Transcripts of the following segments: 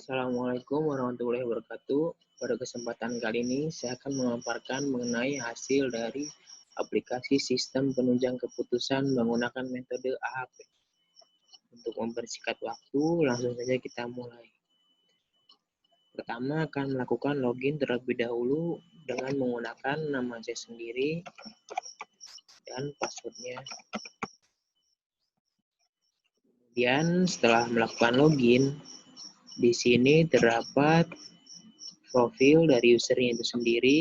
Assalamualaikum warahmatullahi wabarakatuh. Pada kesempatan kali ini, saya akan memaparkan mengenai hasil dari aplikasi sistem penunjang keputusan menggunakan metode AHP. Untuk mempersingkat waktu, langsung saja kita mulai. Pertama, akan melakukan login terlebih dahulu dengan menggunakan nama saya sendiri dan passwordnya. Kemudian, setelah melakukan login, di sini terdapat profil dari usernya itu sendiri,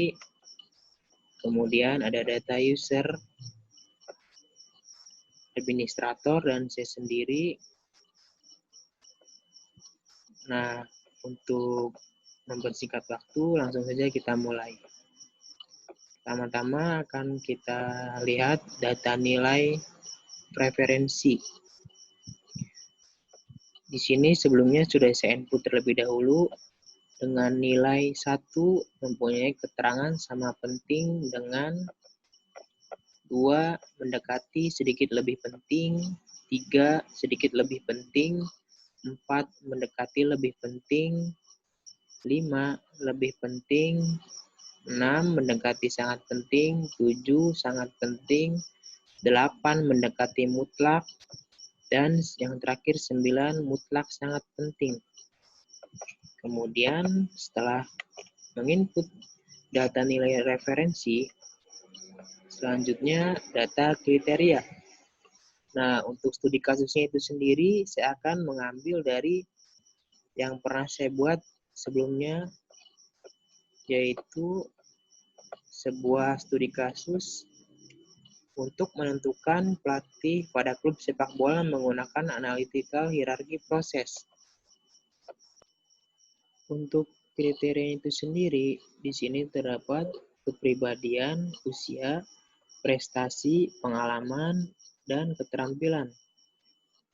kemudian ada data user, administrator, dan saya sendiri. Nah, untuk mempersingkat waktu, langsung saja kita mulai. Pertama-tama akan kita lihat data nilai preferensi. Di sini sebelumnya sudah saya input terlebih dahulu dengan nilai 1 mempunyai keterangan sama penting dengan 2 mendekati sedikit lebih penting, 3 sedikit lebih penting, 4 mendekati lebih penting, 5 lebih penting, 6 mendekati sangat penting, 7 sangat penting, 8 mendekati mutlak, dan yang terakhir 9 mutlak sangat penting. Kemudian setelah menginput data nilai referensi, selanjutnya data kriteria. Nah, untuk studi kasusnya itu sendiri, saya akan mengambil dari yang pernah saya buat sebelumnya, yaitu sebuah studi kasus untuk menentukan pelatih pada klub sepak bola menggunakan analytical hierarchy proses. Untuk kriteria itu sendiri, di sini terdapat kepribadian, usia, prestasi, pengalaman, dan keterampilan.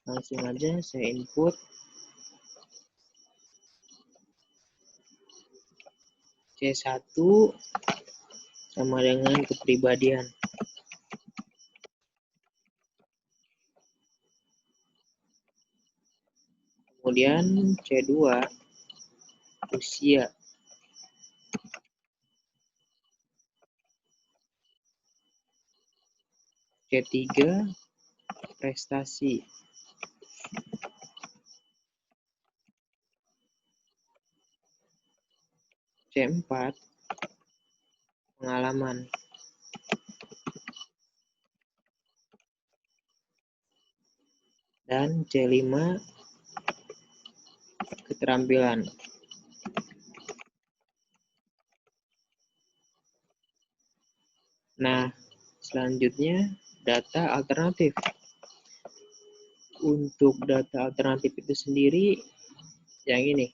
Langsung aja saya input C1 sama dengan kepribadian. Kemudian C2 usia. C3 prestasi. C4 pengalaman. Dan C5 keterampilan. Nah, selanjutnya data alternatif. Untuk data alternatif itu sendiri yang ini.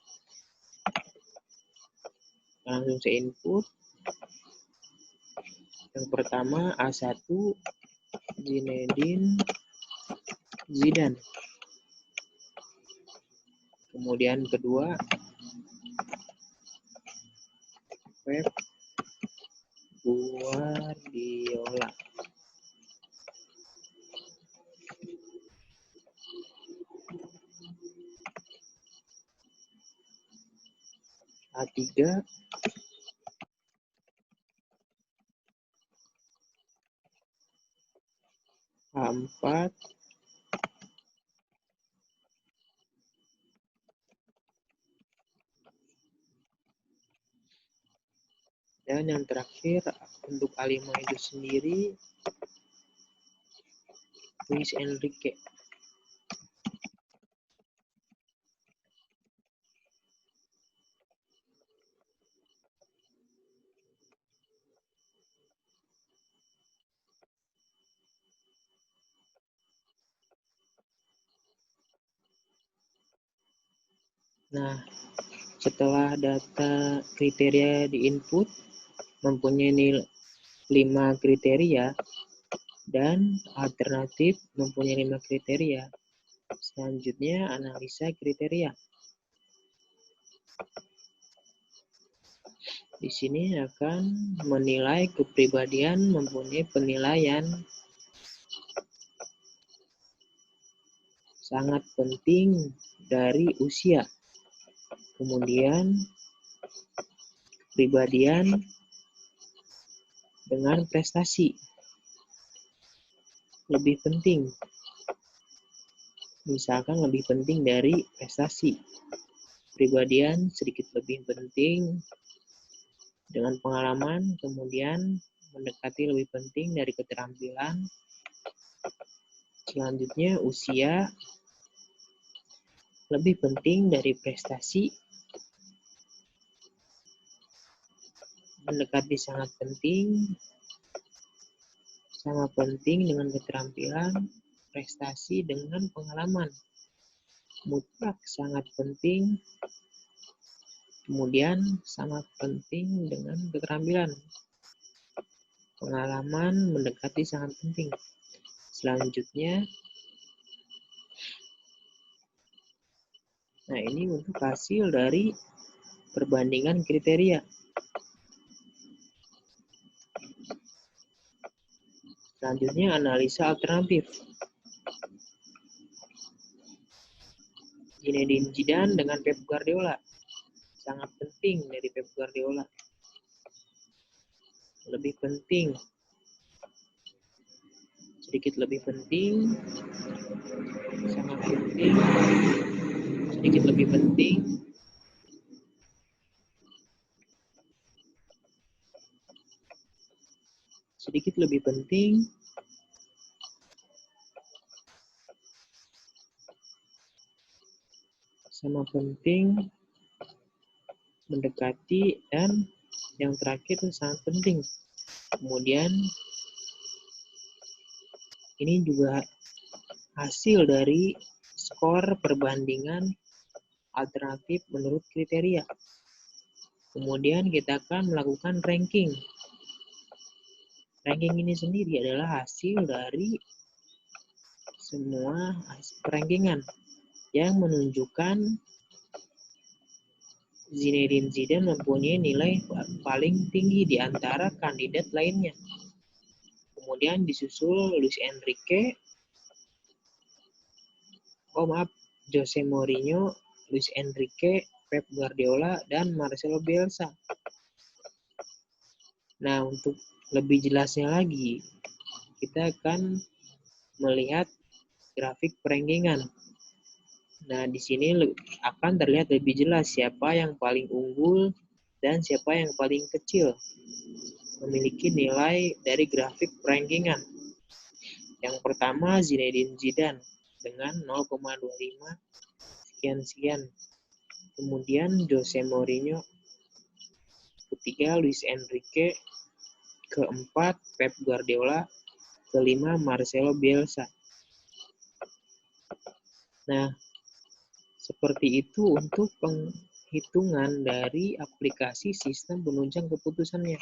Langsung saya input. Yang pertama A1 Zinedine Zidane. Kemudian kedua Pep Guardiola. A3 A4 dan yang terakhir untuk A5 itu sendiri Luis Enrique. Nah, setelah data kriteria diinput mempunyai nilai 5 kriteria dan alternatif mempunyai 5 kriteria. Selanjutnya analisa kriteria. Di sini akan menilai kepribadian mempunyai penilaian sangat penting dari usia. Kemudian kepribadian dengan prestasi lebih penting. Misalkan lebih penting dari prestasi. Kepribadian sedikit lebih penting dengan pengalaman, kemudian mendekati lebih penting dari keterampilan. Selanjutnya usia lebih penting dari prestasi. Mendekati sangat penting, sama penting dengan keterampilan, prestasi dengan pengalaman. Mutlak sangat penting, kemudian sangat penting dengan keterampilan. Pengalaman mendekati sangat penting. Selanjutnya, nah ini untuk hasil dari perbandingan kriteria. Selanjutnya analisa alternatif. Zinedine Zidane dengan Pep Guardiola. Sangat penting dari Pep Guardiola. Lebih penting. Sedikit lebih penting. Sangat penting. Sedikit lebih penting. Sedikit lebih penting. Sama penting, mendekati, dan yang terakhir sangat penting. Kemudian ini juga hasil dari skor perbandingan alternatif menurut kriteria. Kemudian kita akan melakukan ranking. Ranking ini sendiri adalah hasil dari semua rankingan yang menunjukkan Zinedine Zidane mempunyai nilai paling tinggi di antara kandidat lainnya. Kemudian disusul Luis Enrique, Jose Mourinho, Luis Enrique, Pep Guardiola, dan Marcelo Bielsa. Nah, untuk lebih jelasnya lagi, kita akan melihat grafik rankingan. Nah, di sini akan terlihat lebih jelas siapa yang paling unggul dan siapa yang paling kecil memiliki nilai dari grafik rankingan. Yang pertama Zinedine Zidane dengan 0,25 sekian-sekian. Kemudian Jose Mourinho, ketiga Luis Enrique, keempat Pep Guardiola, kelima Marcelo Bielsa. Nah, seperti itu untuk penghitungan dari aplikasi sistem penunjang keputusannya.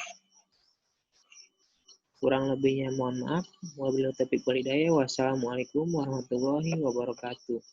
Kurang lebihnya mohon maaf. Wabillahi taufiq wal hidayah. Wassalamualaikum warahmatullahi wabarakatuh.